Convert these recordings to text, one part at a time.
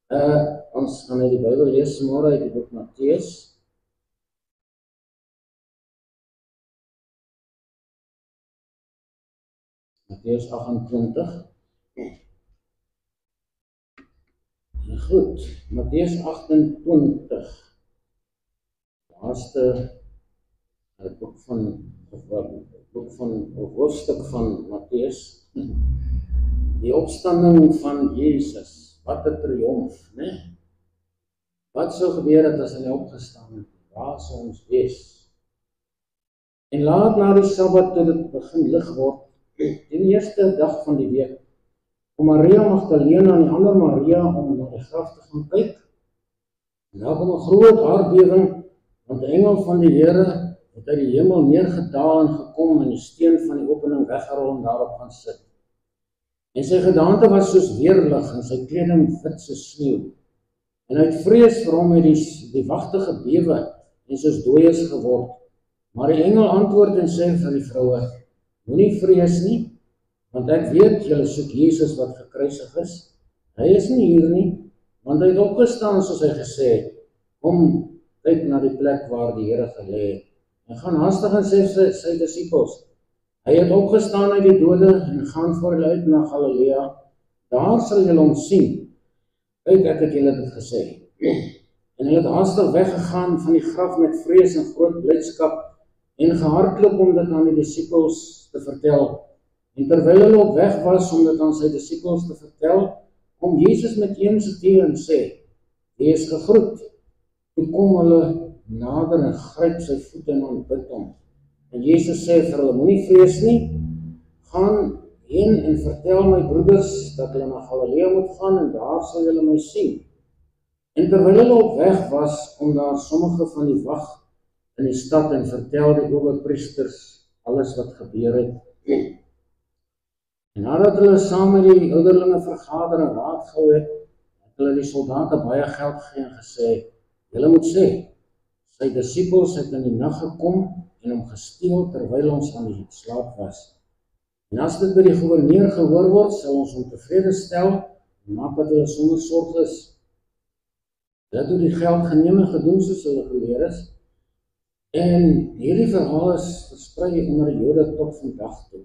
Ons gaan uit die Bybel lees môre uit die boek Matteus. Matteus 28. Goed, Matteus 28. Laaste hoofstuk van Matteus. Die opstanding van Jesus. Wat 'n triomf, né? Wat sou gebeur het as hy opgestaan het? Waar sou ons wees? En laat na die Sabbat toe dit begin lig word, die eerste dag van die week, kom Maria Magdalena en die ander Maria om na die graf te gaan kyk. En daar kom 'n groot aardbewing, want die engel van die Here het uit die hemel neergedaal en gekom en die steen van die opening weggerol en daarop gaan sit. En sy gedaante was soos weerlig en sy kleding wit soos sneeu. En uit vrees vir hom het die wagte gebewe en soos dooies geword. Maar die engel antwoord en sê vir die vroue: Moenie vrees nie, want ek weet julle soek Jesus wat gekruisig is. Hy is nie hier nie, want hy het opgestaan soos hy gesê het. Kom, kyk na die plek waar die Here gelê het. En gaan haastig en sê sy disippels: Hy het opgestaan uit die dode en gaan voor hulle uit na Galilea. Daar sal julle hom sien. Kyk, ek het julle dit gesê. En hulle het haastig weggegaan van die graf met vrees en groot blydskap en gehardloop om dit aan die disippels te vertel. En terwyl hulle op weg was om dit aan sy disippels te vertel, kom Jesus met een se teer en sê: Wees gegroet. Toe kom hulle nader en gryp sy voete en aanbid hom. En Jesus sê vir hulle: Moenie vrees nie, gaan heen en vertel my broeders dat hulle na Galilea moet gaan en daar sal julle my sien. En terwyl hulle op weg was, kom daar sommige van die wag in die stad en vertel die owerpriesters alles wat gebeur het. En nadat hulle saam met die ouderlinge vergader en raad gehou het, het hulle die soldate baie geld gegee en gesê: Julle moet sê, sy disippels het in die nag gekom en hom gesteel terwyl ons aan die slaap was. En as dit by die gouverneur gehoor word, sal ons hom tevrede stel en maak dat hulle sonder sorg is. Hulle het die geld geneem en gedoen soos hulle geleer is. En hierdie verhaal is versprei onder die Jode tot vandag toe.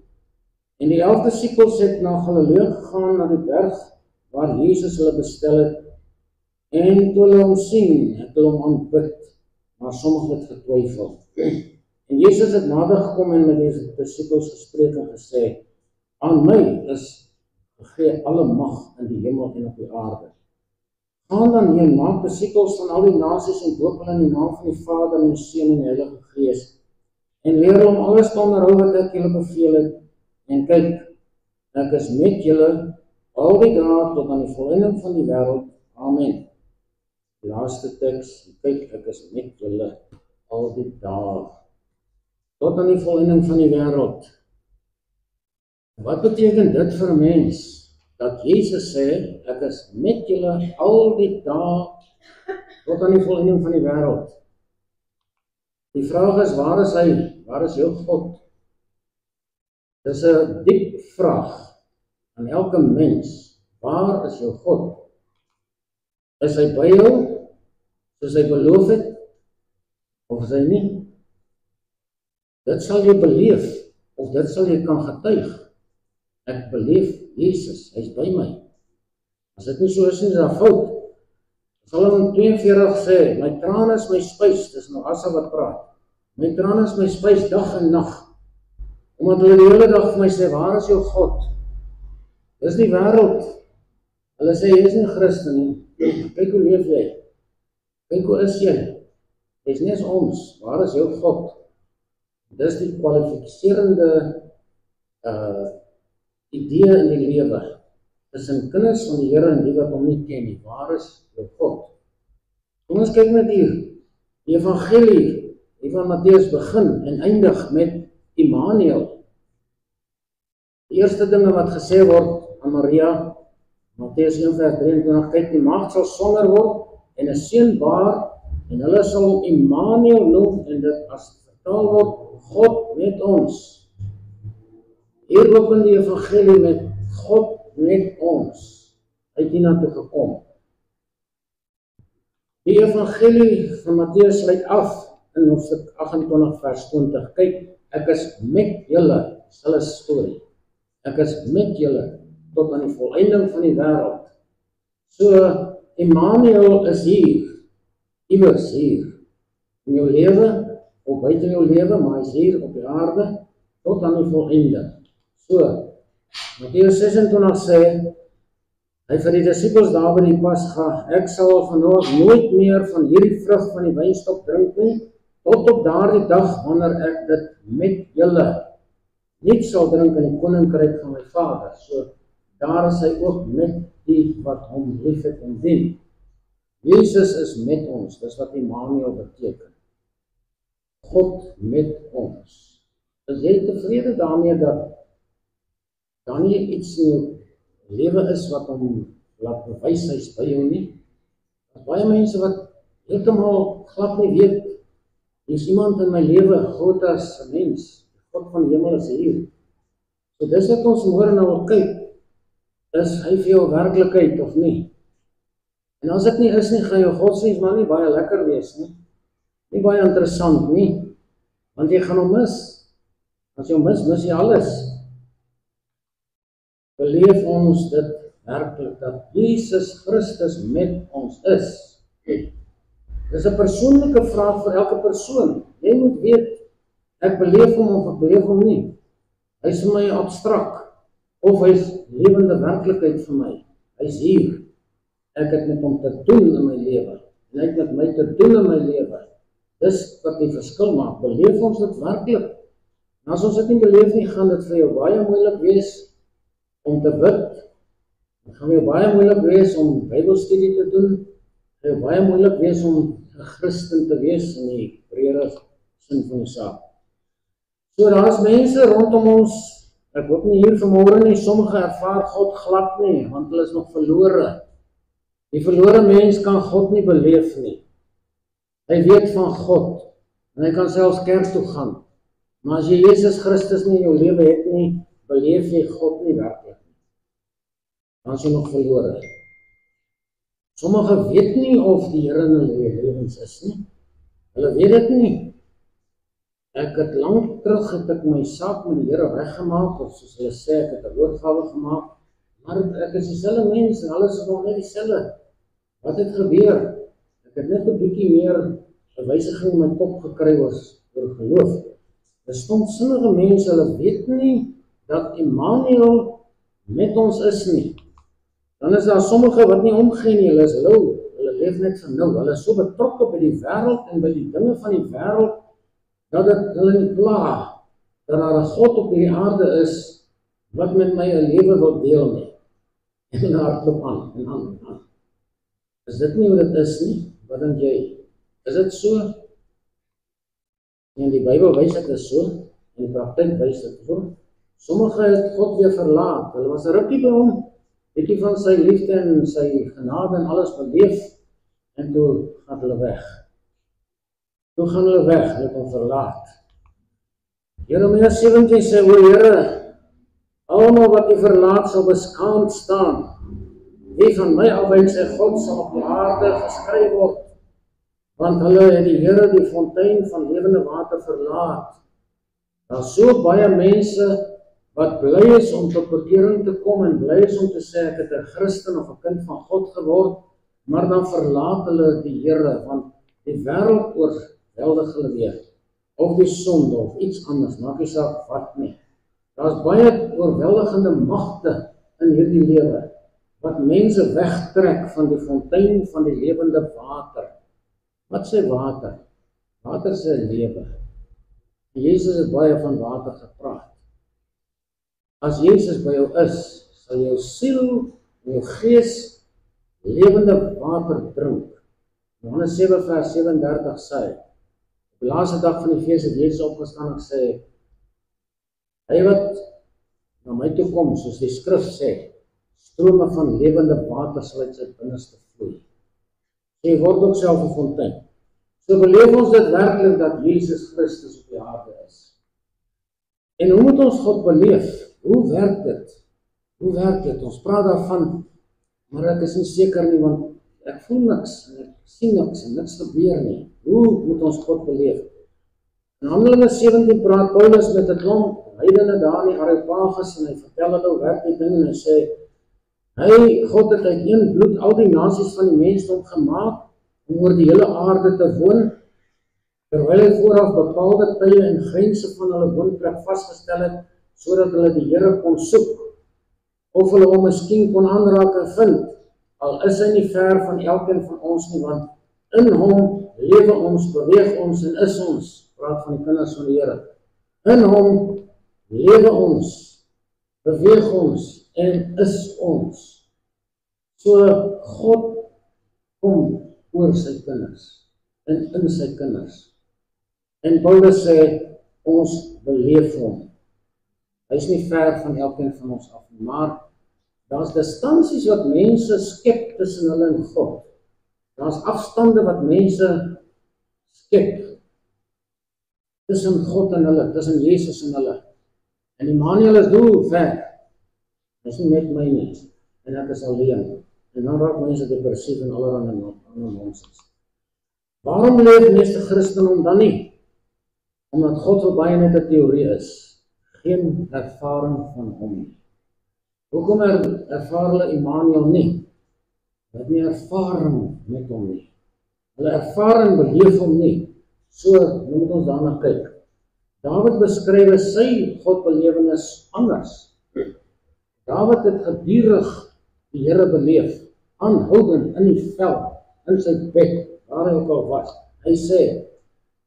En die 11 disippels het na Galilea gegaan, na die berg waar Jesus hulle bestel het. En toe hulle hom sien, het hulle hom aanbid, maar sommige het getwyfel. En Jesus het nader gekom en met die disippels gespreek en gesê: Aan my is gegee alle mag in die hemel en op die aarde. Gaan dan heen, maak disippels van al die nasies en doop hulle in die naam van die Vader en die Seun en die Heilige Gees. En leer hulle om alles te onderhou wat ek julle beveel het. En kyk, ek is met julle al die dae tot aan die volëinding van die wêreld. Amen. Die laaste teks, kyk, ek is met julle al die dae tot aan die volëinding van die wêreld. Wat beteken dit vir 'n mens? Dat Jesus sê, ek is met julle al die dae tot aan die volëinding van die wêreld. Die vraag is, waar is hy? Waar is jou God? Dis 'n diep vraag aan elke mens. Waar is jou God? Is hy by jou, soos hy beloof het, of is hy nie? Dit sal jy beleef, of dit sal jy kan getuig. Ek beleef Jesus, hy is by my. As dit nie so is, is daar fout. Psalm 42 sê, my trane is my spys, dis nou Asa wat praat. My trane is my spys dag en nag. Omdat hulle die hele dag vir my sê, waar is jou God? Dis die wêreld. Hulle sê, jy is nie Christen nie. Kyk hoe leef jy. Kyk hoe is jy. Jy is nie as ons, waar is jou God? Dis die kwalifiserende idee in die lewe. Tussen kinders van die Here en die wat hom nie ken nie. Waar is jou God? Kom ons kyk net hier. Die evangelie van Matteus begin en eindig met Immanuel. Die eerste dinge wat gesê word aan Maria, Matteus 1:23, kyk, die maagd sal swanger word en 'n seun baar en hulle sal hom Immanuel noem en dit as vertaal word, God met ons. Hier open die evangelie met God met ons. Hy het hiernatoe gekom. Die evangelie van Matteus sluit af in hoofstuk 28 vers 20. Kyk, ek is met julle, selfe storie. Ek is met julle tot aan die volëinding van die wêreld. So, Immanuel is hier, iewers hier, in jou lewe, of buite jou lewe, maar hy is hier op die aarde, tot aan die volëinding. So, Matteus 26 sê, hy vir die disippels daar by die Pasga, ek sal vanaf nooit meer van hierdie vrug van die wynstok drink nie, tot op daardie dag wanneer ek dit met julle nie sal drink in die koninkryk van my Vader. So, daar is hy ook met die wat hom liefhet en dien. Jesus is met ons, dis wat Immanuel beteken. God met ons. Is jy tevrede daarmee dat daar nie iets in jou lewe is wat hom laat bewys hy is by jou nie? Daar is baie mense wat heeltemal glad nie weet, hier is iemand in my lewe, God as 'n mens, God van die hemel is hier. So dis wat ons môre nou wil kyk, is hy vir jou werklikheid of nie? En as dit nie is nie, gaan jou godsdienst maar nie baie lekker wees nie. Nie baie interessant nie, want jy gaan hom mis. As jy hom mis jy alles. Beleef ons dit werklik, dat Jesus Christus met ons is. Dis 'n persoonlike vraag vir elke persoon. Jy moet weet, ek beleef hom of ek beleef hom nie. Hy is vir my abstrak, of hy is lewende werklikheid vir my. Hy is hier. Ek het met hom te doen in my lewe, en hy het met my te doen in my lewe. Dis wat die verskil maak. Beleef ons dit werklik? En as ons dit nie beleef nie, gaan dit vir jou baie moeilik wees om te bid. Het gaan jou baie moeilik wees om Bybelstudie te doen. Het gaan jou baie moeilik wees om 'n Christen te wees in die breëre sin van die saak. So daar is mense rondom ons, ek hoop nie hier vanmôre nie, sommige ervaar God glad nie, want hulle is nog verlore. Die verlore mens kan God nie beleef nie. Hy weet van God, en hy kan selfs kerk toe gaan. Maar as jy Jesus Christus nie in jou lewe het nie, beleef jy God nie werklik nie. Dan is jy nog verlore. Sommige weet nie of die Here in hulle lewens is nie. Hulle weet dit nie. Ek het lank terug het ek my saak met die Here weggemaak, of soos hulle sê, ek het 'n oorgawe gemaak, maar ek is dieselfde mens, en alles is nog net dieselfde. Wat het gebeur? Ek het net 'n bietjie meer wysiging in my kop gekry oor geloof. Dis stomsinnige mense, hulle weet nie dat Immanuel met ons is nie. Dan is daar sommige wat nie omgee nie, hulle is lou, hulle leef net vir nou, hulle is so betrokke by die wêreld en by die dinge van die wêreld, dat dit hulle nie pla, dat daar 'n God op die aarde is, wat met my 'n lewe wil deel nie. En hardloop aan, en aan. Is dit nie hoe dit is nie? Wat dink jy? Is dit so? En die Bybel wys dit is so, en die praktyk wys dit so. Sommige het God weer verlaat, hulle was 'n rukkie by hom, bietjie van sy liefde en sy genade en alles beleef, en toe gaan hulle weg. Toe gaan hulle weg, hulle hom verlaat. Jeremia 17 sê, o Here, almal wat U verlaat sal beskaamd staan. Wie van my afwyk, sê God, sal op die aarde geskryf word, want hulle het die Here, die fontein van lewende water, verlaat. Daar is so baie mense wat bly is om tot bekering te kom en bly is om te sê, ek het 'n Christen of 'n kind van God geword, maar dan verlaat hulle die Here, want die wêreld oorweldig hulle weer, of die sonde, of iets anders, maak nie saak wat nie. Daar is baie oorweldigende magte in hierdie lewe, wat mense wegtrek van die fontein van die lewende water. Wat sê water? Water sê lewe. Jesus het baie van water gepraat. As Jesus by jou is, sal jou siel en jou gees lewende water drink. Johannes 7 vers 37 sê, op die laaste dag van die fees het Jesus opgestaan en sê, hy wat na my toe kom, soos die skrif sê, strome van lewende water sal uit sy binneste vloei. Jy word ook self 'n fontein. So beleef ons dit werklik dat Jesus Christus op die aarde is. En hoe moet ons God beleef? Hoe werk dit? Hoe werk dit? Ons praat daarvan, maar ek is nie seker nie, want ek voel niks, en ek sien niks, en niks gebeur nie. Hoe moet ons God beleef? In Handelinge 17 praat Paulus met 'n klomp heidene daar in die Areopagus, en hy vertel hulle hoe werk die ding, en hy sê, God het uit een bloed al die nasies van die mensdom gemaak, om oor die hele aarde te woon, terwyl hy vooraf bepaalde tye en grense van hulle woonplek vasgestel het, sodat hulle die Here kon soek, of hulle hom miskien kon aanraak en vind, al is hy nie ver van elkeen van ons nie, want in hom lewe ons, beweeg ons en is ons, praat van die kinders van die Here. In hom lewe ons, beweeg ons en is ons. So God kom oor sy kinders en in sy kinders. En Paulus sê, ons beleef hom. Hy is nie ver van elkeen van ons af, maar daar's distansies wat mense skep tussen hulle en God. Daar's afstande wat mense skep tussen God en hulle, tussen Jesus en hulle. En Immanuel is hoe ver. Hy is nie met my nie, en ek is alleen. En dan raak mense depressief en allerhande nonsens. Waarom leef meeste Christene dan nie? Omdat God voorbij net 'n teorie is. Geen ervaring van hom nie. Hoekom ervaar hulle Immanuel nie? Hulle het nie ervaring met hom nie. Hulle ervaring beleef hom nie. So, nou moet ons daarna kyk. Dawid beskryf sy Godbelewenis anders. Dawid het gedurig die Here beleef, aanhoudend in die veld, in sy bed, waar hy ook al was. Hy sê,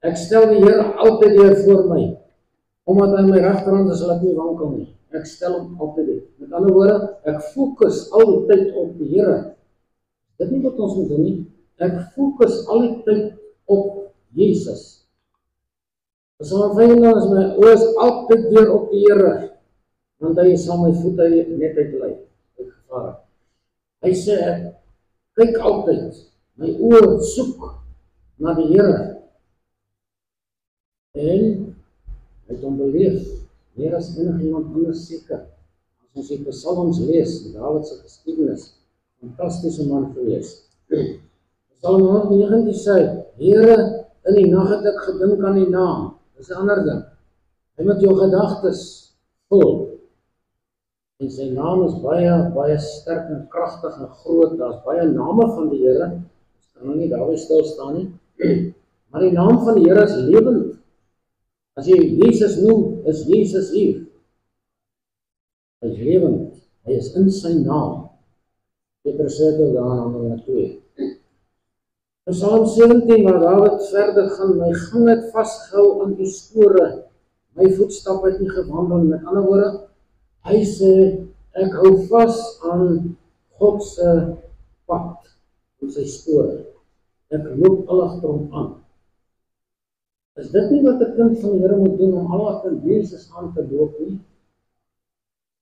ek stel die Here altyd weer voor my, omdat hy my regterhand is, sal ek nie wankel nie. Ek stel hom altyd weer. Met ander woorde, ek fokus al die tyd op die Here. Dit nie wat ons moet doen nie. Ek fokus al die tyd op Jesus. Psalm 25 is my oë is altyd weer op die Here, want hy sal my voete net uitlei. Hy sê, ek kyk altyd, my oë soek na die Here. En hy het hom beleef, meer as enig iemand anders seker. As ons die Psalms lees, Dawid se geskiedenis, fantastiese man gewees. Psalm 119 sê, Here, in die nag het ek gedink aan die naam. Dis 'n ander ding. Hy moet jou gedagtes vul. En sy naam is baie, baie sterk en kragtig en groot. Daar's baie name van die Here. Ons kan nou nie daarby stil staan nie. Maar die naam van die Here is lewend. As jy Jesus noem, is Jesus hier. Hy is lewend. Hy is in sy naam. Petrus sê dit daar in Handelinge 2. In Psalm 17, waar Dawid verder gaan, my gang het vasgehou aan die spore. My voetstap het nie gewandel. Met ander woorde, hy sê, ek hou vas aan God se pad, aan sy spore. Ek loop al agter hom aan. Is dit nie wat 'n kind van die Here moet doen, om al agter Jesus aan te loop nie?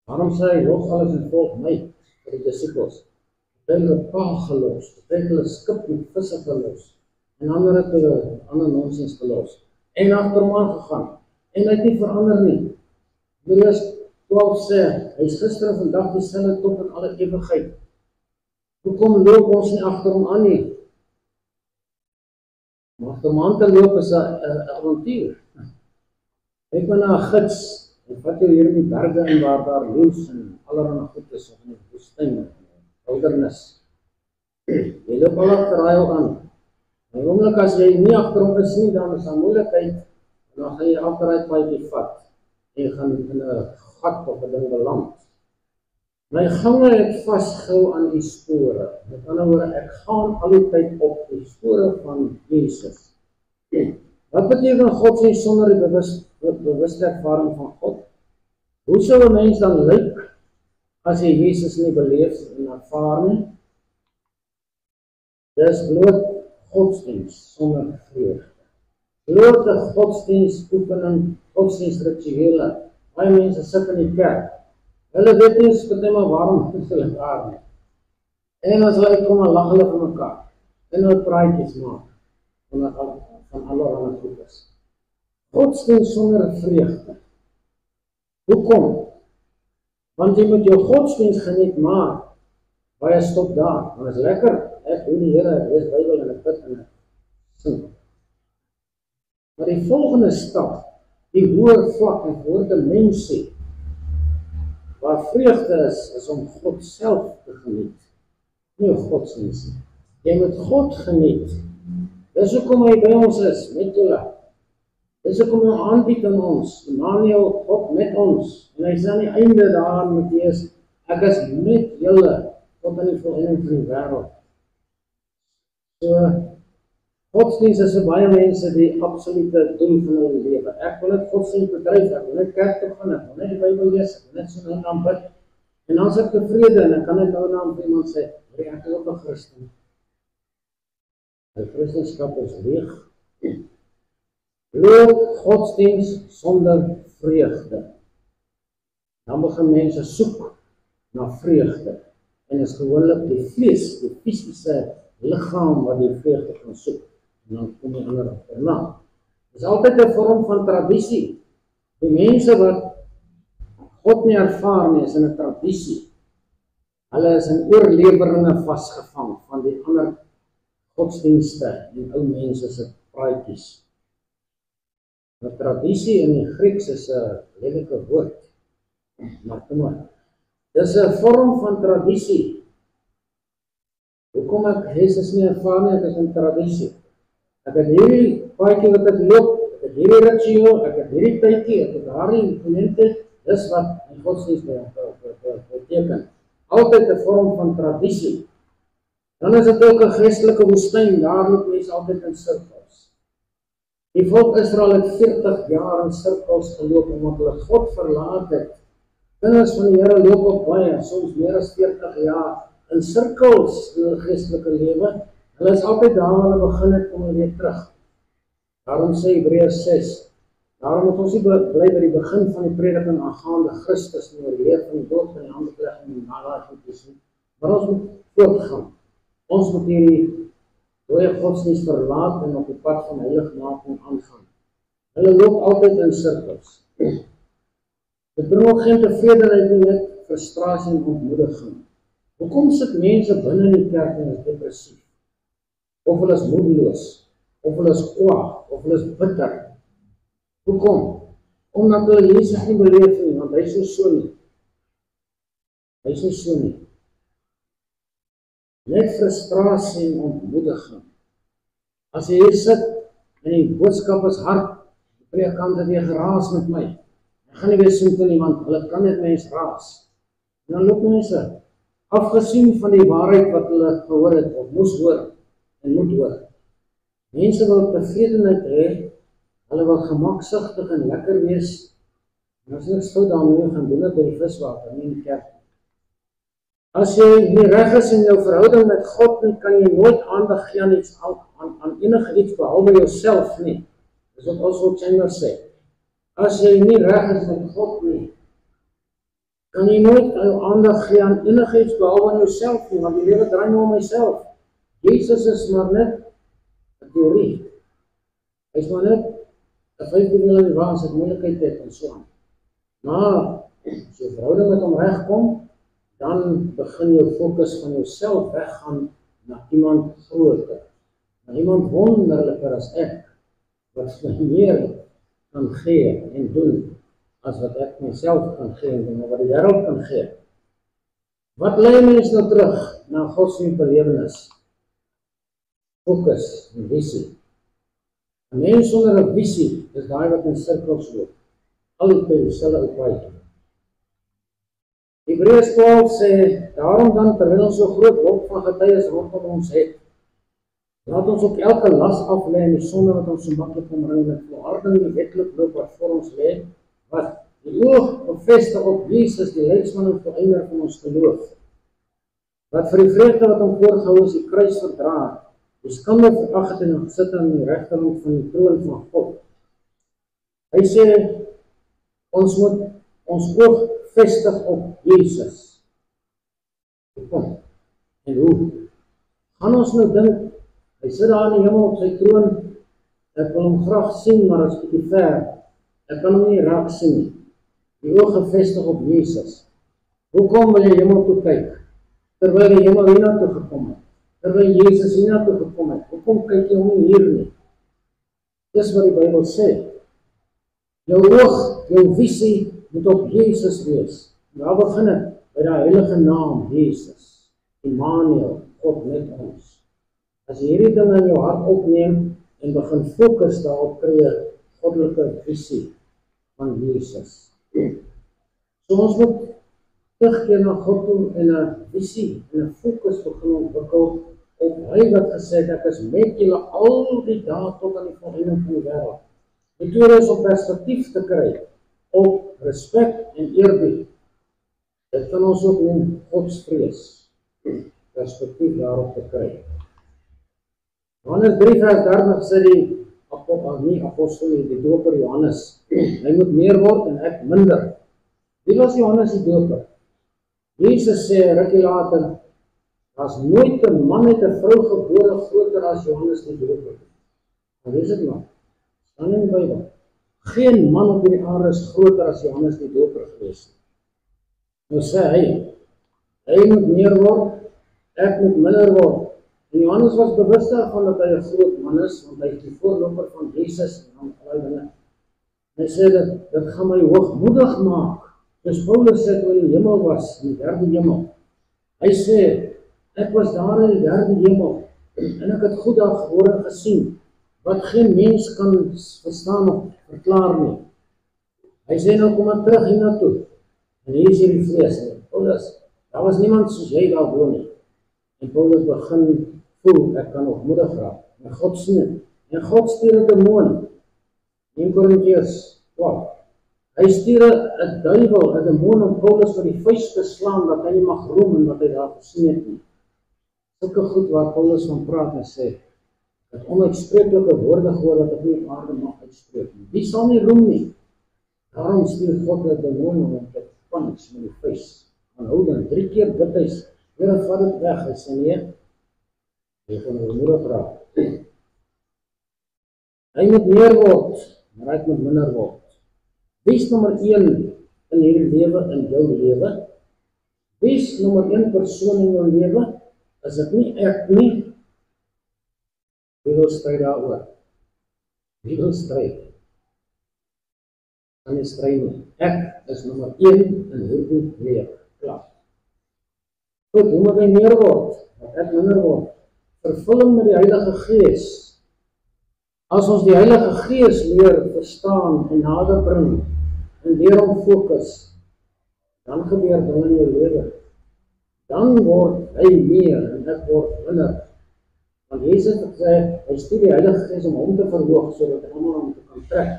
Waarom sê hy, los alles en volg my, vir die disippels? Het hulle paal gelos, het hulle skip met visse gelos, en ander het hulle ander nonsens gelos, en agter hom aangegaan, en hy het nie verander nie. Hebreërs 12 sê, hy is gister en vandag dieselfde tot in alle ewigheid. Hoekom loop ons nie agter hom aan nie? Maar agter hom aan te loop is 'n avontuur. Kyk maar na 'n gids, hy vat jou hier in die berge in waar daar leeu's en allerhande goed is, of in die woestyn, wildernis. Jy loop al agter hy aan. En oomblik as jy nie agter hom is nie, dan is daar moeilikheid, en dan gaan jy agter hy paadjie vat, en jy gaan in 'n gat of 'n ding beland. My gange het vasgehou aan die spore. Met ander woorde, ek gaan al die tyd op die spore van Jesus. Wat beteken godsdienst sonder die bewuste ervaring van God? Hoe sou 'n mens dan lyk as jy Jesus nie beleef en ervaar nie? Dis bloot godsdienst sonder vreugde. Blote godsdienst oefening, godsdienstrituele. Baie mense sit in die kerk. Hulle weet nie eens maar waarom is hulle daar nie. En as hulle kom, lag hulle vir mekaar. En hulle praatjies maak. Van allerhande goedes. Godsdienst sonder vreugde. Hoekom? Want jy moet jou godsdienst geniet, maar baie stop daar. Want is lekker. ek doen die Here, ek lees Bybel en ek bid en ek sing. Maar die volgende stap, die hoër vlak en hoër dimensie, waar vreugde is om God self te geniet. Nie om godsdienst nie. Jy moet God geniet. Dis hoekom hy by ons is, met julle. Dis hoekom hy aanbied aan ons, Emmanuel, God met ons. En hy sê aan die einde daar, Mattheus, ek is met julle, tot aan die volleinding van die wêreld. So, godsdienst is vir baie mense die absolute doel van hulle lewe. Ek wil net godsdienst bedryf, ek wil net kerk toe gaan, ek wil net die Bybel lees, ek wil net so nou aan bid. En dan is ek tevrede en dan kan ek nou aan iemand sê, ek is ook 'n Christen. Die Christenskap is leeg. Loop godsdienst sonder vreugde. Dan begin mense soek na vreugde. En is gewoonlik die vlees, die fisiese liggaam wat die vreugde kan soek. En dan kom die ander daarna. Dit is altyd 'n vorm van tradisie. Die mense wat God nie ervaar nie, is in 'n tradisie. Hulle is in oorleweringe vasgevang van die ander godsdienste en ou mense se praatjies. 'n Tradisie in die Grieks is 'n lelike woord. Maar kom maar. Dis 'n vorm van tradisie. Hoekom ek Jesus nie ervaar nie, ek is in tradisie. Ek het hierdie paadjie wat ek loop, ek het hierdie ritueel, ek het hierdie tydjie, ek het daardie komponente, dis wat die godsdienst beteken. Altyd 'n vorm van tradisie. Dan is dit ook 'n geestelike woestyn, daar loop mense altyd in sirkels. Die volk Israel het 40 jaar in sirkels geloop, omdat hulle God verlaat het. Kinders van die Here loop op baie, soms meer as 40 jaar, in sirkels in hulle geestelike lewe. Hulle is altyd daar waar hulle begin het, kom hulle weer terug. Daarom sê Hebreërs 6, daarom moet ons nie bly by die begin van die prediking aangaande Christus en oor die leer van die dood van die handoplegging en die nalatigheid nie, maar ons moet voortgaan. Ons moet hierdie dooie godsdienst verlaat en op die pad van heiligmaking aangaan. Hulle loop altyd in sirkels. Dit bring ook geen tevredenheid nie, net frustrasie en ontmoediging. Hoekom sit mense binne in die kerk en is depressief? Of hulle is moedeloos, of hulle is kwaad, of hulle is bitter. Hoekom? Omdat hulle Jesus nie beleef nie, want hy is nie so nie. Hy is nie so nie. Net frustrasie en ontmoediging. As jy hier sit en die boodskap is hard, die predikant het weer geraas met my. Ek gaan nie weer soek aan iemand, hulle kan net mens raas. En dan loop mense, afgesien van die waarheid wat hulle gehoor het, of moes hoor, en moet hoor. Mense wil tevredenheid hê, hulle wil gemaksigtig en lekker wees, en as niks fout daarmee gaan doen het by die viswater, nie in die kerk. As jy nie reg is in jou verhouding met God nie, kan jy nooit aandag gee aan enige iets behalwe jouself nie. Dis wat Oswald Chambers sê. As jy nie reg is met God nie, kan jy nooit jou aandag gee aan enige iets behalwe aan jouself nie, want die lewe draai nou om myself. Jesus is maar net 'n teorie. Hy is maar net 'n 15 in die waans het moeilikheid het en so aan. Maar as jy verhouding met hom regkom, dan begin jou fokus van jouself weggaan na iemand groter, na iemand wonderliker as ek, wat my meer kan gee en doen, as wat ek myself kan gee en doen, wat die wêreld kan gee. Wat lei mens nou terug na godsdienst belewenis? Fokus en visie. 'n Mens sonder 'n visie is daai wat in sirkels loop, altyd by dieselfde paadjie. Hebreërs 12 sê, daarom dan terwyl ons so groot wolk van getuies rondom ons het, laat ons ook elke las aflê en die sonde wat ons so maklik omring met volharding die wedloop loop wat voor ons lê, wat die oog bevestig op Jesus, die leidsman en volëinder van ons geloof, wat vir die vreugde wat hom voorgehou is, die kruis verdra, die skande verag het en gesit aan die regterkant van die troon van God. Hy sê, ons moet ons oog vestig op Jesus. Kom, en hoe? Gaan ons nou dink, hy sit daar in die hemel op sy troon, ek wil hom graag sien, maar is bietjie ver, ek kan hom nie raak sien nie. Die oog gefestig op Jesus. Hoekom wil jy hemel toe kyk, terwyl die hemel hierna toe gekom het? terwyl Jesus hiernatoe gekom het. Hoekom kyk jy hom nie hier nie? Dis wat die Bybel sê. Jou oog, jou visie moet op Jesus wees. En daar begin het by die heilige naam, Jesus, Immanuel, God met ons. As jy hierdie ding in jou hart opneem en begin fokus daarop, kry jy goddelike visie van Jesus. So ons moet terugkeer na God toe en 'n visie en 'n fokus begin ontwikkel op hy wat gesê het, ek is met julle al die dae tot aan die volëinding van die wêreld. Die tweede is om perspektief te kry op respek en eerbied. Dit kan ons ook noem godsvrees. Perspektief daarop te kry. Johannes 3 vers 30 sê die apostel, die doper Johannes, hy moet meer word en ek minder. Wie was Johannes die doper? Jesus sê rukkie later, daar's nooit 'n man uit 'n vrou gebore groter as Johannes die doper. Maar wees dit maar, staan in die Bybel. Geen man op die aarde is groter as Johannes die doper gewees. Nou sê hy moet meer word, ek moet minder word. En Johannes was bewus daarvan dat hy 'n groot man is, want hy is die voorloper van Jesus en al dinge. Hy sê dit gaan my hoogmoedig maak. Dus Paulus sê toe in die hemel was, in die derde hemel. Hy sê, ek was daar in die derde hemel en ek het goed daar gehoor en gesien, wat geen mens kan verstaan of verklaar nie. Hy sê nou kom maar terug hiernatoe. En hier is hierdie vlees. Paulus, daar was niemand soos jy daar woon nie. En Paulus begin voel, ek kan hoogmoedig raak. En God sien, en God stuur 'n demoon. 1 Korintiërs 12. Hy stuur 'n duiwel, 'n demoon om Paulus vir die vuis te slaan, dat hy nie mag roem en wat hy daar gesien het nie. Sulke goed waar Paulus van praat en sê, dat onuitspreeklike woorde gehoor wat ek nie op aarde mag uitspreek nie. Wie sal nie roem nie? Daarom stuur God 'n demoon om hom te punch met die vuis. En hou dan 3 keer bid hy, Here vat dit weg. Hy sê nee, jy gaan hoogmoedig raak. Hy moet meer word, maar hy moet minder word. Wie's nommer 1 in hierdie lewe, in jou lewe? Wie's nommer 1 persoon in jou lewe? As dit nie ek nie, wie wil stryd daaroor? Wie wil stryd? Kan nie stryd nie. Ek is nommer 1 in hierdie lewe. Klaar. Goed, hoe moet hy meer word? Dat ek minder word? Vervulling met die Heilige Gees. As ons die Heilige Gees leer verstaan en nader bring en leer om fokus, dan gebeur dinge in jou lewe. Dan word hy meer en ek word minder. Want Jesus het gesê, hy stuur die Heilige Gees om hom te verhoog, sodat hy almal hom kan trek.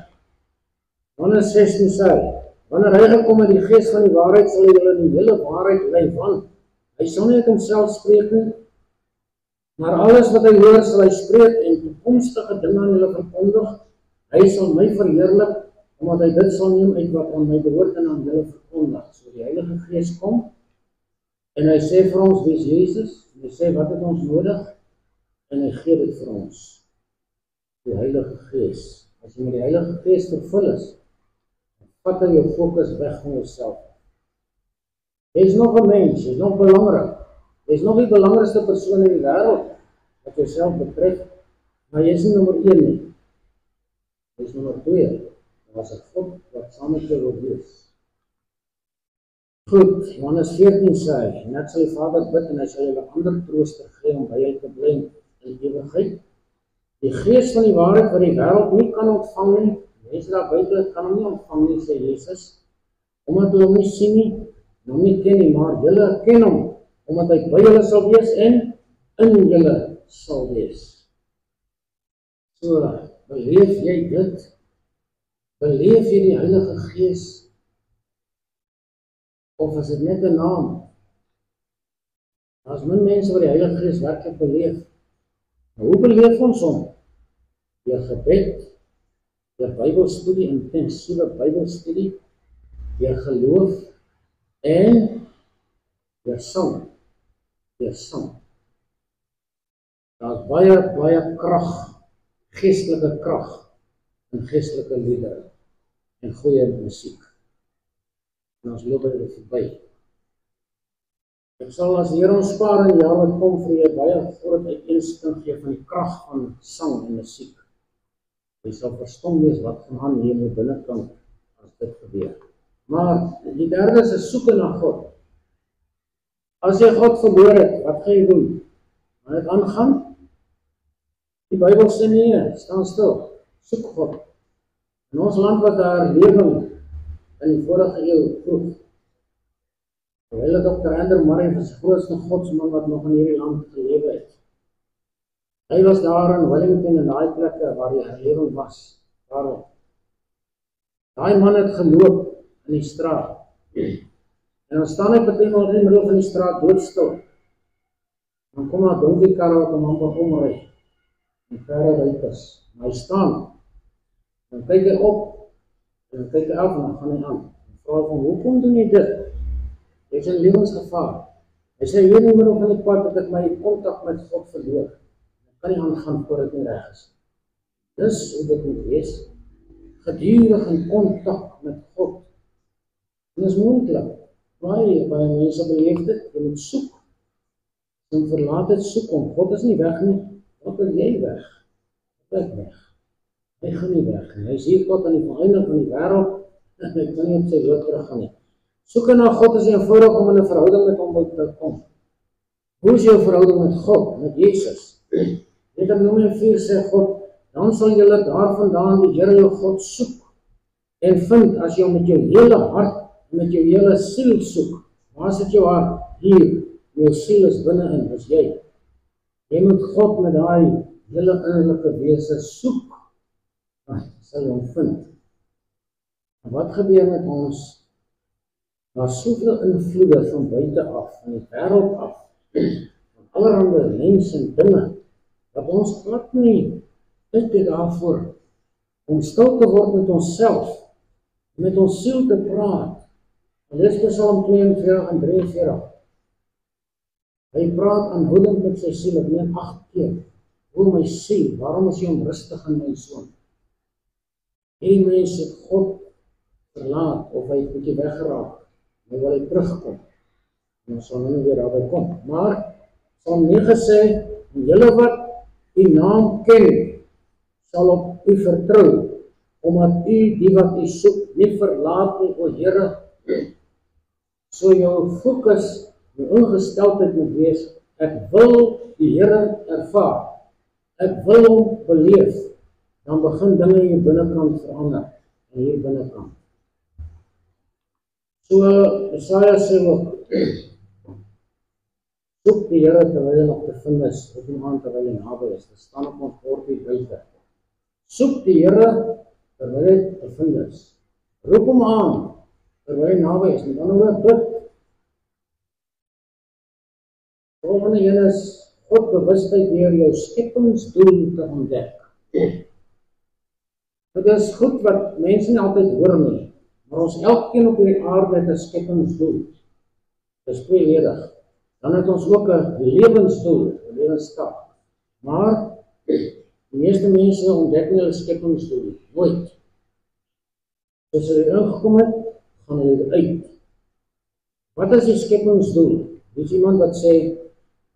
Johannes 16 sê, wanneer hy gekom het die Gees van die waarheid, sal hy julle in die hele waarheid lei, want hy sal nie uit homself spreek nie, maar alles wat hy hoor sal hy spreek en toekomstige dinge aan julle verkondig. Hy sal my verheerlik, omdat hy dit sal neem uit wat aan my behoort en aan julle verkondig. So die Heilige Gees kom, en hy sê vir ons, wie is Jesus? En hy sê, wat het ons nodig? En hy gee dit vir ons. Die Heilige Gees. As jy met die Heilige Gees vervul is, vat hy jou fokus weg van jouself. Jy is nog 'n mens, jy is nog belangrik. Jy is nog die belangrikste persoon in die wêreld, wat jouself betref, maar jy is nie nommer 1 nie. Jy is nommer 2. Daar was 'n God wat saam met jou wil wees. Goed, Johannes 14 sê hy, en ek sal die Vader bid en hy sal julle ander trooster gee om by hy te bly in ewigheid. Die Gees van die waarheid wat die wêreld nie kan ontvang nie, mense daar buite kan hom nie ontvang nie, sê Jesus, omdat hulle hom nie sien nie, hom nie ken nie, maar julle ken hom, omdat hy by julle sal wees en in julle sal wees. So, beleef jy dit? Beleef jy die Heilige Gees? Of is dit net 'n naam? Daar's min mense wat die Heilige Gees werklik beleef. Maar hoe beleef ons hom? Deur gebed, deur Bybelstudie, intensiewe Bybelstudie, deur geloof en deur sang. Deur sang. Daar's baie krag, geestelike krag in geestelike liedere en goeie musiek. En ons loop by dit verby. Ek sal as die Here ons spaar in die jaar wat kom vir jou baie groot uitstaan gee van die krag van sang en musiek. Jy sal verstom wees wat gaan hier in die binnekant as dit gebeur. Maar die derde is 'n soeke na God. As jy God verloor het, wat gaan jy doen? Gaan dit aangaan? Die Bybel sê nee, staan stil, soek God. In ons land wat daar lewing in die vorige eeu vroeg, terwyl Dr. Andrew Murray was die grootste godsman wat nog in hierdie land gelewe het. Hy was daar in Wellington en daai plekke waar die herlewing was. Daarom. Daai man het geloop in die straat. En dan staan hy partymal in die middel van die straat doodstil. Dan kom daar donkie karre wat hom amper omry. En verre rykers. Maar hy staan. Dan kyk hy op. En dan kyk hy af en dan gaan hy aan. En vra van, hoekom doen jy dit? Jy is in lewensgevaar. Hy sê, hier in die middel van die pad het ek my kontak met God verloor. Ek kan nie aangaan voor dit nie reg is. Dis hoe dit moet wees. Gedurig in kontak met God. En dis moontlik. Baie mense beleef dit, jy moet soek. En verlaat dit soek om. God is nie weg nie. Wat is jy weg? Ek weg. Hy gaan nie weg nie. Hy is hier tot aan die einde van die wêreld en hy kan nie op sy woord teruggaan nie. Soeke na God is eenvoudig om in 'n verhouding met hom te kom. Hoe is jou verhouding met God, met Jesus? Deuteronomium 4 sê God, dan sal julle daarvandaan die Here jou God soek en vind as jy hom met jou hele hart en met jou hele siel soek. Waar sit jou hart? Hier. Jou siel is binne-in, is jy. Jy moet God met daai hele innerlike wese soek. Dan sal jy hom vind. En wat gebeur met ons? Daar soveel invloede van buite af, van die wêreld af, van allerhande mense en dinge, dat ons glad nie tyd het daarvoor om stil te word met onsself, met ons siel te praat. Lees Psalm 42 en 43. Hy praat aanhoudend met sy siel, ek meen 8 keer. O my siel, waarom is jy onrustig in my soon? Hierdie mens het God verlaat, of hy het met jy weggeraak. Nou wil hy terugkom. En ons sal nou weer daarby kom. Maar, Psalm 9 sê, julle wat die naam ken, sal op u vertrou, omdat u die wat u soek, nie verlaat nie, o Here. So jou fokus, jou ingesteldheid moet wees, ek wil die Here ervaar, ek wil hom beleef, dan begin dinge in jou binnekant verander, en hier binnekant. So, Jesaja sê ook, soek die Here terwyl hy nog te vind is, roep hom aan terwyl hy naby is, dit staan op ons bord hier buite. Soek die Here terwyl hy te vind is, roep hom aan terwyl hy naby is, met ander woorde bid. Volgende een is God bewustheid deur jou skepingsdoel te ontdek. Dit is goed wat mense nie altyd hoor nie. Maar ons elkeen op die aarde het 'n skepingsdoel. Dit is tweeledig. Dan het ons ook 'n lewensdoel, 'n lewensstap. Maar die meeste mense ontdek nie hulle skepingsdoel nooit. As hulle ingekom het, gaan hulle uit. Wat is die skepingsdoel? Dit is iemand wat sê,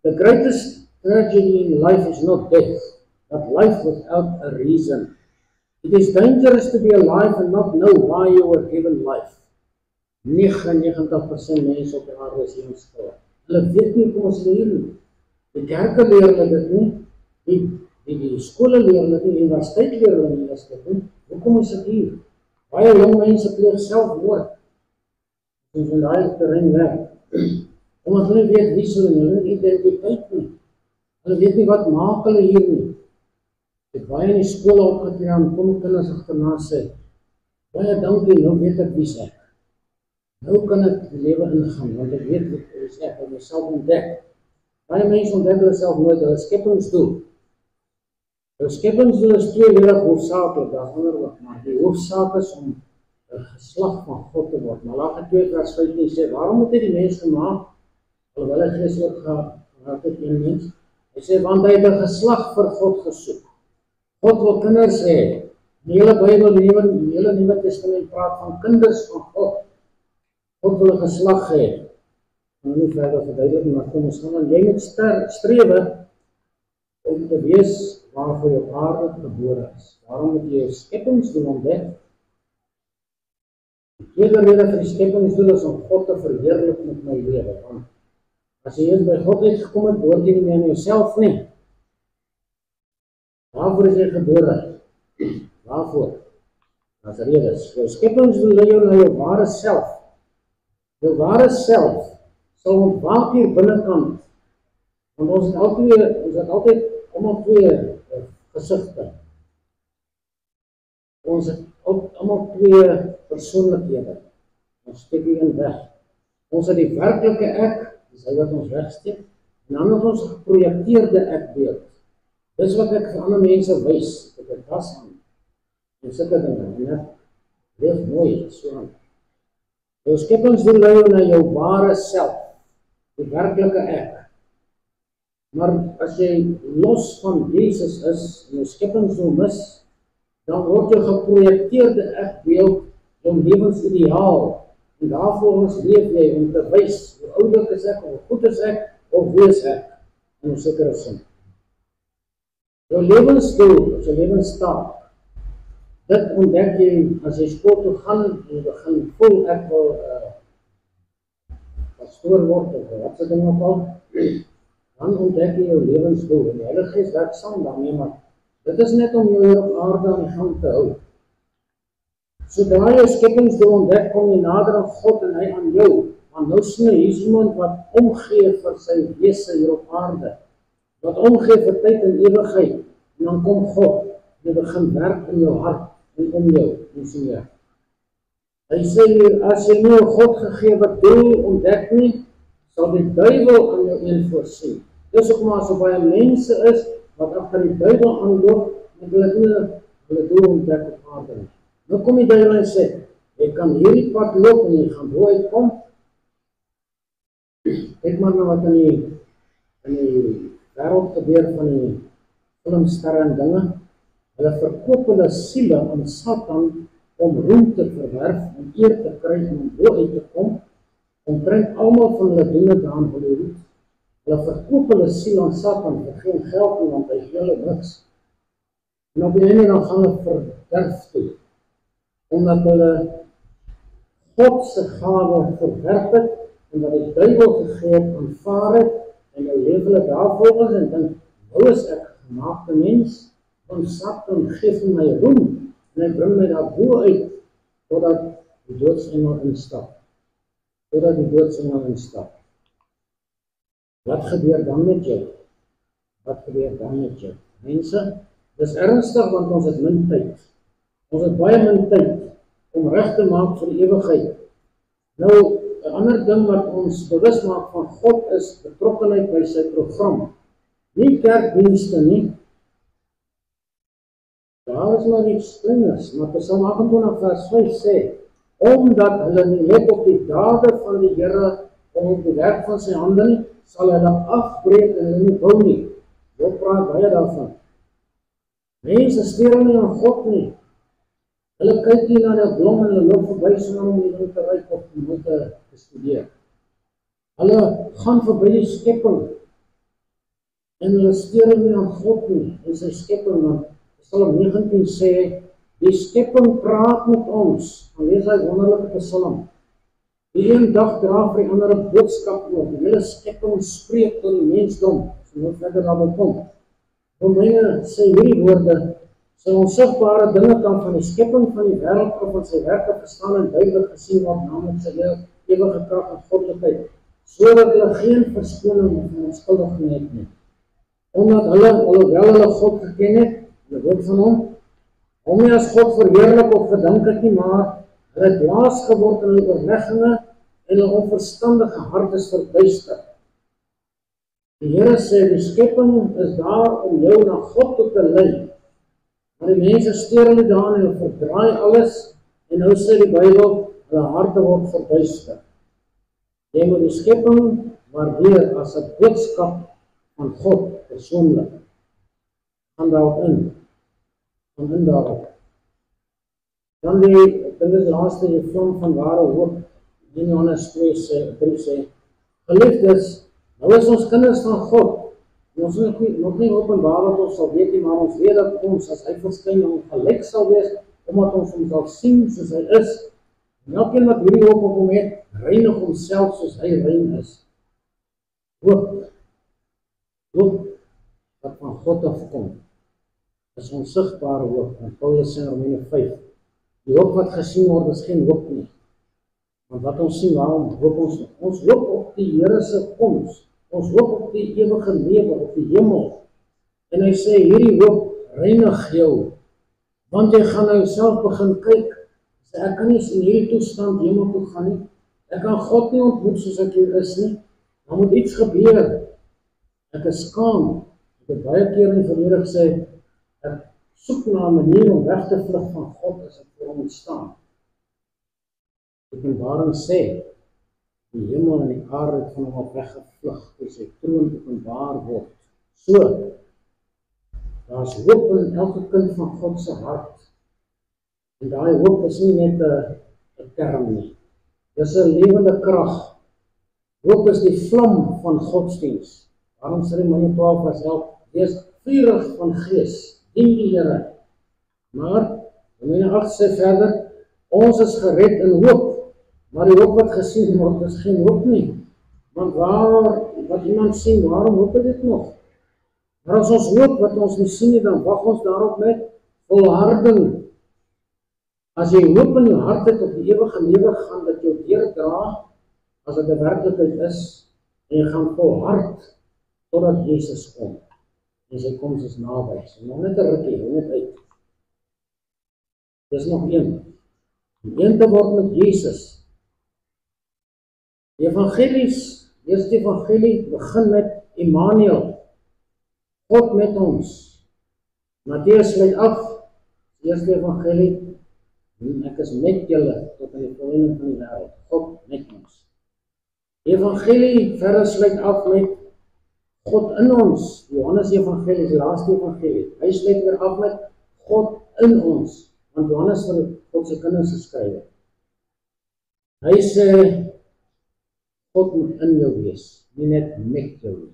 the greatest tragedy in life is not death, but life without a reason. It is dangerous to be alive and not know why you were given life. 99% mense op die aarde is lewensgevaar. Hulle weet nie kom ons leer nie. Die kerke leer hulle dit nie. Die skole leer hulle nie. Die universiteit leer hulle nie as dit nie. Hoekom is dit hier? Baie jong mense pleeg selfmoord. Ons in daai terrein werk. Omdat hulle weet wie hulle identiteit nie. Hulle weet nie wat maak hulle hier nie. Ek baie in die skole opgetree en kom kinders agterna sê, baie dankie, nou weet ek wie ek. Nou kan ek die lewe ingaan, want ek weet wie ek en myself ontdek. Baie mense ontdek hulle self nooit, hulle skepingsdoel. Hulle skepingsdoel is tweeledig hoofsaaklik, daar is ander ook, maar die hoofsaak is om 'n geslag van God te word. Malagi 2 vers 15 sê, waarom het hy die mens gemaak? Alhoewel hy geestelik gehad het een mens. Hy sê, want hy het 'n geslag vir God gesoek. God wil kinders hê. Die hele Bybel, die hele Nuwe Testament praat van kinders van God. God wil 'n geslag hê. gaan nie verder verduidelik, maar kom ons gaan, jy moet strewe om te wees waarvoor jou aarde gebore is. Daarom moet jy jou skepingsdoel ontdek. Die tweede rede vir die skepingsdoel is om God te verheerlik met my lewe. Want as jy eens by God uitgekom het, behoort jy nie meer aan jouself nie. Waarvoor is jy gebore? Waarvoor? As redes. Jou skepingsdoel lei jou na jou ware self. Jou ware self sal ontwaak hier binnekant. Want ons het altyd allemaal twee gesigte. Ons het allemaal twee persoonlikhede. Ons steek die een weg. Ons het die werklike ek, dis hy wat ons wegsteek, en dan het ons geprojekteerde ekbeeld. Dis wat ek vir ander mense wys, ek het was aan, en sulke dinge, en ek leef mooi, so aan. Jou skepingsdoel lei jou na jou ware self, die werklike ek. Maar as jy los van Jesus is, en jou skepingsdoel mis, dan word jou geprojekteerde ekbeeld jou lewensideaal. En daarvolgens leef jy om te wys hoe oulik is ek, hoe goed is ek, of wie is ek, in 'n sekere sin. Jou lewensdoel, jou lewenstaak, dit ontdek jy as jy skool toe gaan, en jy begin voel ek wil pastoor word, of wat se ding ook al, dan ontdek jy jou lewensdoel, en die Heilige Gees werk saam daarmee, maar dit is net om jou hier op aarde aan die gang te hou. Sodra jy skepingsdoel ontdek, kom jy nader aan God en hy aan jou. Want nou sien jy, hier is iemand wat omgee vir sy wese hier op aarde. Wat omgee vir tyd en ewigheid. En dan kom God, en hy begin werk in jou hart en om jou, en sien jy. Hy sê hier, as jy nie jou God gegewe doel ontdek nie, sal die duiwel aan jou een voorsien. Dis ook maar so baie mense is, wat agter die duiwel aanloop, en hulle doel ontdek op aarde nie. Nou kom die duiwel en sê, jy kan hierdie pad loop en jy gaan hoe uitkom. Kyk maar na wat in die wêreld gebeur van die filmsterre en dinge. Hulle verkoop hulle siele aan Satan om roem te verwerf, om eer te kry en om hoe uit te kom. Omtrent almal van hulle doen dit aan Hollywood. Hulle verkoop hulle siel aan Satan vir geen geld nie, want hy gee hulle niks. En op die einde dan gaan hulle verderf toe. Omdat hulle God se gawe verwerp het, en wat die duiwel gegee het, aanvaar het, en nou leef hulle daarvolgens, en dink, nou is ek gemaakte mens, want Satan gee vir my roem, en hy bring my daar bo uit, totdat die doodsengel instap. Wat gebeur dan met jou? Mense, dis ernstig, want ons het min tyd. Ons het baie min tyd om reg te maak vir die ewigheid. Nou, 'n ander ding wat ons bewus maak van God is betrokkenheid by sy program. Nie kerkdienste nie. Daar is maar iets klingers, maar Psalm 28 vers 5 sê, omdat hulle nie let op die dade van die Here en op die werk van sy hande nie, sal hulle afbreek en hulle nie bou nie. Job praat baie daarvan. Mense steur nie aan God nie. Hulle kyk nie na die blom en hulle loop verby sonder om die ding te ryk of om te studeer. Hulle gaan verby die skepping en hulle steur nie aan God nie en sy skepping, want Psalm 19 sê, die skepping praat met ons. Dan lees hy wonderlike Psalm. Die een dag dra vir die ander 'n boodskap oor. Die hele skepping spreek tot die mensdom. So nou verder daarby kom. Romeine sê hierdie woorde, sy onsigbare dinge kan van die skepping van die wêreld of van sy werke verstaan en duidelik gesien word, naamlik sy ewige krag en goddelikheid, sodat hulle geen verskoning of onskuldiging het nie. Omdat hulle, alhoewel hulle God geken het, hulle weet van hom nie as God verheerlik of gedink het nie, maar hulle het dwaas geword in hulle oorlegginge en hulle onverstandige hart is verduister. Die Here sê, die skepping is daar om jou na God toe te lei. Maar die mense steur hulle daarin en hulle verdraai alles, en nou sê die Bybel, hulle harte word verduister. Jy moet die skepping waardeer as 'n boodskap van God persoonlik. Gaan daarop in. Daarop. Dan dit is laaste die vlam van ware hoop. In Johannes 2:3 sê, Geliefdes, nou is ons kinders van God. En ons is nog nie openbaar wat ons sal weet nie, maar ons weet dat ons as hy verskyn ons gelyk sal wees, omdat ons hom sal sien soos hy is. En elkeen wat hierdie hoop op hom het, reinig homself soos hy rein is. Hoop wat van God afkom, is onsigbare hoop. En Paulus sê in Romeine 5, die hoop wat gesien word is geen hoop nie. Want wat ons sien, waarom hoop ons? Ons hoop op die Here se koms. Ons hoop op die ewige lewe, op die hemel. En hy sê, hierdie hoop reinig jou. Want jy gaan nou self begin kyk. Sê, ek kan nie in hierdie toestand hemel toe gaan nie. Ek kan God nie ontmoet soos ek hier is nie. Dan moet iets gebeur. Ek is skaam. Ek het baie keer in die verlede gesê, ek soek na 'n manier om weg te vlug van God as ek voor hom moet staan. Openbaring sê, die hemel en die aarde het van hom af weggevlug, toe sy troon openbaar word. So, daar is hoop in elke kind van God se hart. En daai hoop is nie net 'n term nie. Dis 'n lewende krag. Hoop is die vlam van godsdiens. Waarom sê Romeine 12 vers 11, wees vurig van gees, dien die Here. Maar, Romeine 8 sê verder, ons is gered in hoop. Maar die hoop wat gesien word, is geen hoop nie. Want wat iemand sien, waarom hoop dit nog? Maar as ons hoop wat ons nie sien nie, dan wag ons daarop met volharding. As jy hoop in jou hart het op die ewige lewe, gaan dit jou deurdra, as dit 'n werklikheid is, en jy gaan volhard, totdat Jesus kom. En sy koms is naby. So nog net 'n rukkie, hou net uit. Dis nog een. Om een te word met Jesus. Die evangelies, eerste evangelie, begin met Immanuel. God met ons. Matteus sluit af, die eerste evangelie, ek is met julle tot aan die volëinding van die wêreld. God met ons. Die evangelie verder sluit af met God in ons. Johannes evangelie is die laaste evangelie. Hy sluit weer af met God in ons. Want Johannes vir God se kinders geskryf. Hy sê, God moet in jou wees, nie net met jou nie.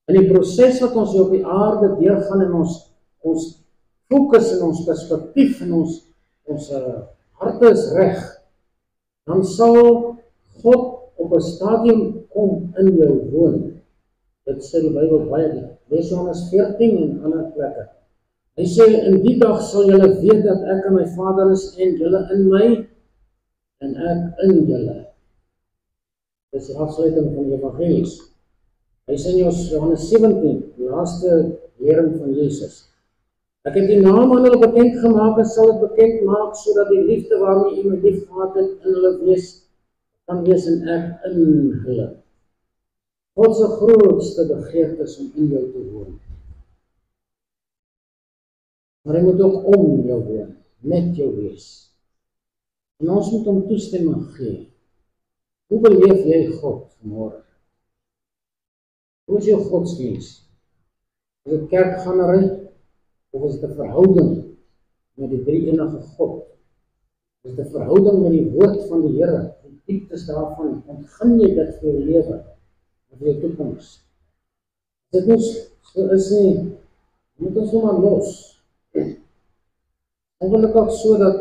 In die proses wat ons hier op die aarde deurgaan en ons fokus en ons perspektief en ons harte is reg, dan sal God op 'n stadium kom in jou woon. Dit sê die Bybel baie keer. Lees Johannes 14 en ander plekke. Hy sê, in die dag sal julle weet dat ek in my Vader is en julle in my en ek in julle. Dit is die afsluiting van die evangelies. Hy sê in Johannes 17, die laaste lering van Jesus. Ek het die naam aan hulle bekend gemaak en sal het bekend maak, sodat die liefde waarmee u my lief gehad het in hulle kan wees en ek in hulle. God se grootste begeerte is om in jou te woon. Maar hy moet ook om jou woon, met jou wees. En ons moet hom toestemming gee. Hoe beleef jy God vanmôre? Hoe is jou godsdiens? Is dit kerkgangery? Of is dit 'n verhouding met die drie enige God? Is dit 'n verhouding met die woord van die Here? Die dieptes daarvan, ontgin jy dit vir jou lewe, vir jou toekoms? Dit so is nie, moet ons maar los. Ongelukkig so dat,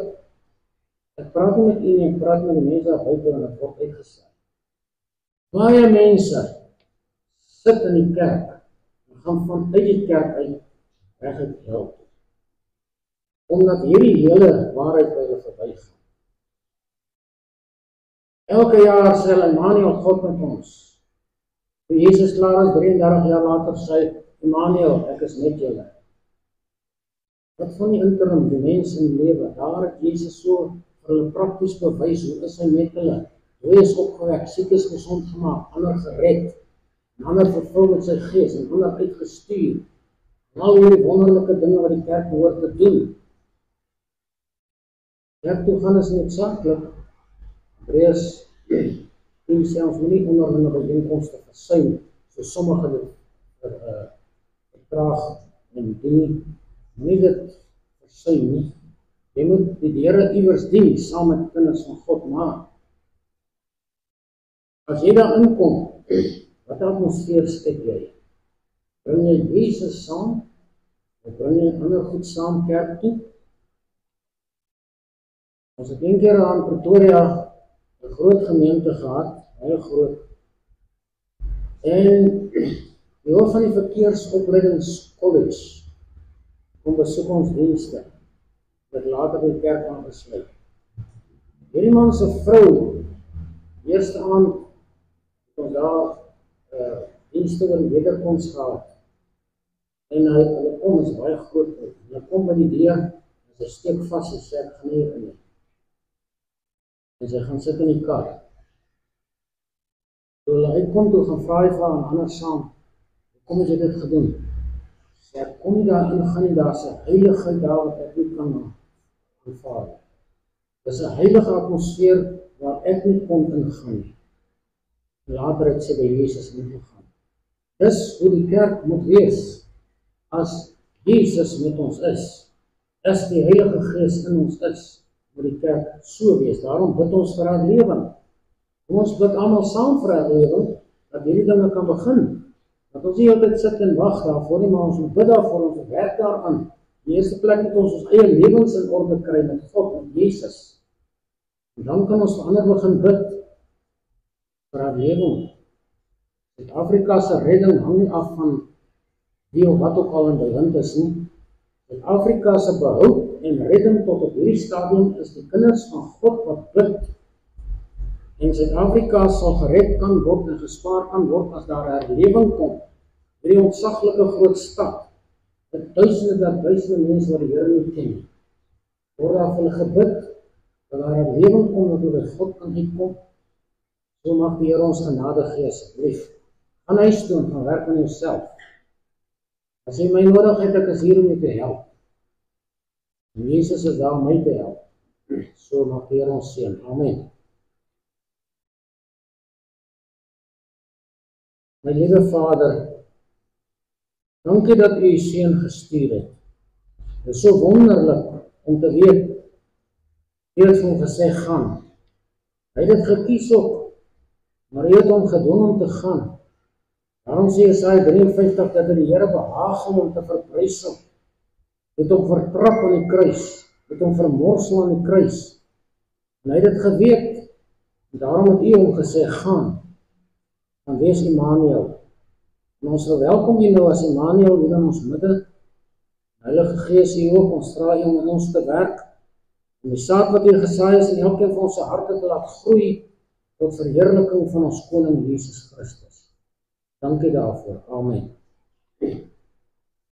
ek praat nie met u nie, ek praat met die mense daar buite en ek word uitgesaai. Baie mense sit in die kerk en gaan vanuit die kerk uit reg uit hel toe. Omdat hierdie hele waarheid by hulle verbygaan. Elke jaar sê hulle, Immanuel, God met ons. Toe Jesus klaar is, 33 jaar later sê, Immanuel, ek is met julle. Wat van die interim, die mense in die lewe, daar het Jesus so vir hulle prakties bewys, hoe is hy met hulle? Hoe is opgewek, siek is gesond gemaak, ander gered, en ander vervul met sy gees, en ander uitgestuur. En al hierdie wonderlike dinge wat die kerk behoort te doen. Kerk toe gaan is noodsaaklik. Hebreërs 10 sê ons moet nie onder hulle byeenkomste versuim, so sommige dit vertraag en doen nie dit versuim nie. Jy moet die Here iewers dien, saam met kinders van God, maar as jy daar inkom, Wat atmosfeer skep jy? Bring jy Jesus saam? Of bring jy ander goed saam kerk toe? Ons het een keer aan Pretoria 'n groot gemeente gehad, baie groot. En die hoof van die verkeersopleidingscollege kom besoek ons dienste, wat later die kerk aangesluit. Hierdie man se vrou, eerste aand, het ons daar dienste oor die wederkoms gehad. En hulle kom, is baie groot, hulle kom by die deur, en sy steek vas en sê, ek gaan nie in nie. En sy gaan sit in die kar. Toe hulle uitkom, toe gaan vra hy vir haar ander saam, kom het jy dit gedoen? Sê, ek kom nie daar in, gaan nie, daar is 'n heiligheid daar wat ek nie kan aanvaar. Dit is 'n heilige atmosfeer waar ek nie kon ingaan nie. Later het sy by Jesus ingegaan. Dis hoe die kerk moet wees. As Jesus met ons is die Heilige Gees in ons is, moet die kerk so wees. Daarom bid ons vir herlewing. Ons bid almal saam vir herlewing, dat hierdie dinge kan begin. Dat ons nie altyd sit en wag daarvoor nie, maar ons moet bid daarvoor, ons werk daaraan. In die eerste plek moet ons eie lewens in orde kry met God, met Jesus. En dan kan ons verander begin bid vir herlewing. Suid-Afrika se redding hang nie af van wie of wat ook al in bewind is nie. Suid-Afrika se behoud en redding tot op hierdie stadium is die kinders van God wat bid. En Suid-Afrika sal gered kan word en gespaar kan word as daar 'n herlewing kom. Hierdie ontsaglike groot stad, met duisende mense wat die Here nie ken nie. Word daar vir hulle gebid, dat daar 'n herlewing kom, dat hulle by God kan uitkom. So mag die Here ons genade gee, asseblief. Gaan huis toe en gaan werk aan jouself. As jy my nodig het, ek is hier om jou te help. En Jesus is daar om my te help. So mag die Here ons seën. Amen. My liewe Vader, dankie dat U Seun gestuur het. Dit is so wonderlik om te weet, U het vir hom gesê, gaan. Hy het dit gekies ook, maar U het hom gedwing om te gaan. Daarom sê Jesaja 53 dat dit die Here behaag om te verprysel. Het hom vertrap aan die kruis, het hom vermorsel aan die kruis. En hy het dit geweet, en daarom het U hom gesê, gaan. Dan wees Immanuel. En ons verwelkom U nou as Immanuel hier in ons midde. Heilige Gees, U ook, ons vra U om in ons te werk. En die saad wat U gesaai is in elkeen van ons harte te laat groei tot verheerliking van ons Koning Jesus Christus. Dankie daarvoor. Amen.